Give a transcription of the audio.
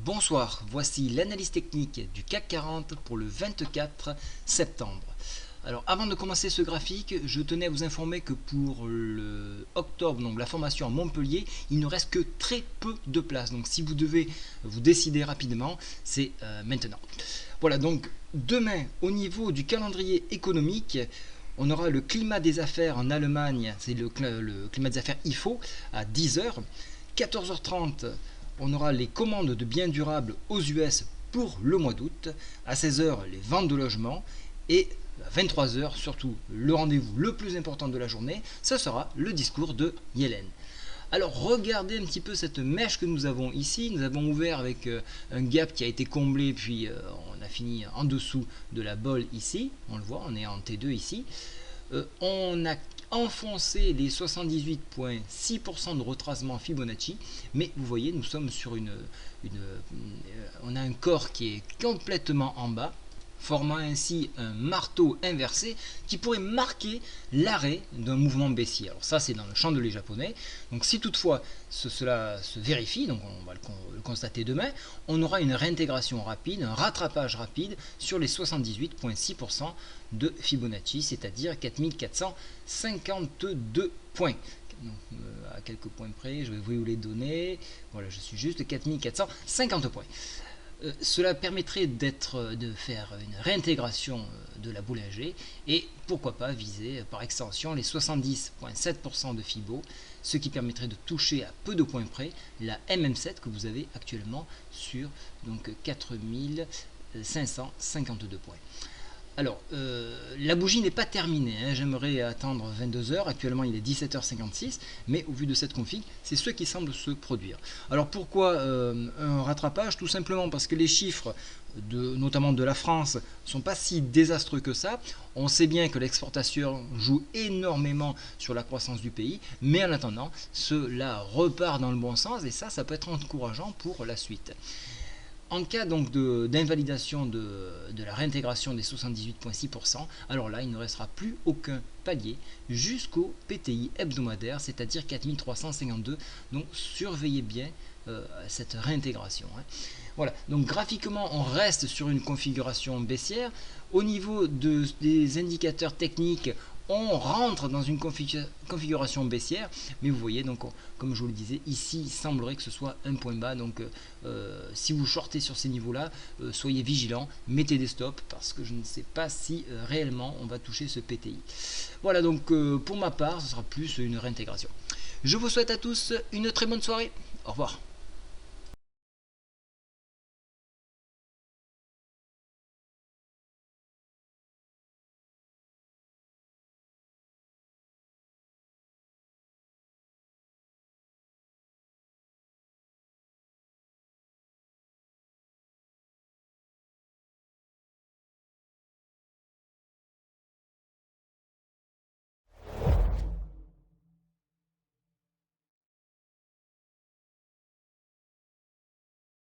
Bonsoir, voici l'analyse technique du CAC 40 pour le 24 septembre. Alors avant de commencer ce graphique, je tenais à vous informer que pour le octobre, donc la formation à Montpellier, il ne reste que très peu de place. Donc si vous devez vous décider rapidement, c'est maintenant. Voilà, donc demain, au niveau du calendrier économique, on aura le climat des affaires en Allemagne, c'est le climat des affaires IFO à 10h. 14h30, on aura les commandes de biens durables aux US pour le mois d'août. À 16h, les ventes de logements. Et à 23h, surtout le rendez-vous le plus important de la journée, ce sera le discours de Yellen. Alors regardez un petit peu cette mèche que nous avons ici. Nous avons ouvert avec un gap qui a été comblé, puis on a fini en dessous de la bolle ici. On le voit, on est en T2 ici. On a enfoncé les 78,6% de retracement Fibonacci, mais vous voyez, nous sommes sur on a un corps qui est complètement en bas, formant ainsi un marteau inversé qui pourrait marquer l'arrêt d'un mouvement baissier. Alors ça, c'est dans le chandelier japonais. Donc si toutefois cela se vérifie, donc on va le constater demain, on aura une réintégration rapide, un rattrapage rapide sur les 78,6% de Fibonacci, c'est-à-dire 4452 points. Donc, à quelques points près, je vais vous les donner. Voilà, je suis juste 4450 points. Cela permettrait de faire une réintégration de la boule AG et pourquoi pas viser par extension les 70,7% de Fibo, ce qui permettrait de toucher à peu de points près la MM7 que vous avez actuellement sur donc 4552 points. Alors, la bougie n'est pas terminée, hein. J'aimerais attendre 22h, actuellement il est 17h56, mais au vu de cette config, c'est ce qui semble se produire. Alors pourquoi un rattrapage? Tout simplement parce que les chiffres, notamment de la France, ne sont pas si désastreux que ça. On sait bien que l'exportation joue énormément sur la croissance du pays, mais en attendant, cela repart dans le bon sens et ça peut être encourageant pour la suite. En cas donc d'invalidation de la réintégration des 78,6%, alors là il ne restera plus aucun palier jusqu'au PTI hebdomadaire, c'est-à-dire 4352. Donc surveillez bien cette réintégration. Voilà, donc graphiquement on reste sur une configuration baissière. Au niveau des indicateurs techniques, on rentre dans une configuration baissière, mais vous voyez, donc comme je vous le disais, ici il semblerait que ce soit un point bas. Donc si vous shortez sur ces niveaux là, soyez vigilants, mettez des stops parce que je ne sais pas si réellement on va toucher ce PTI. Voilà, donc pour ma part ce sera plus une réintégration. Je vous souhaite à tous une très bonne soirée, au revoir.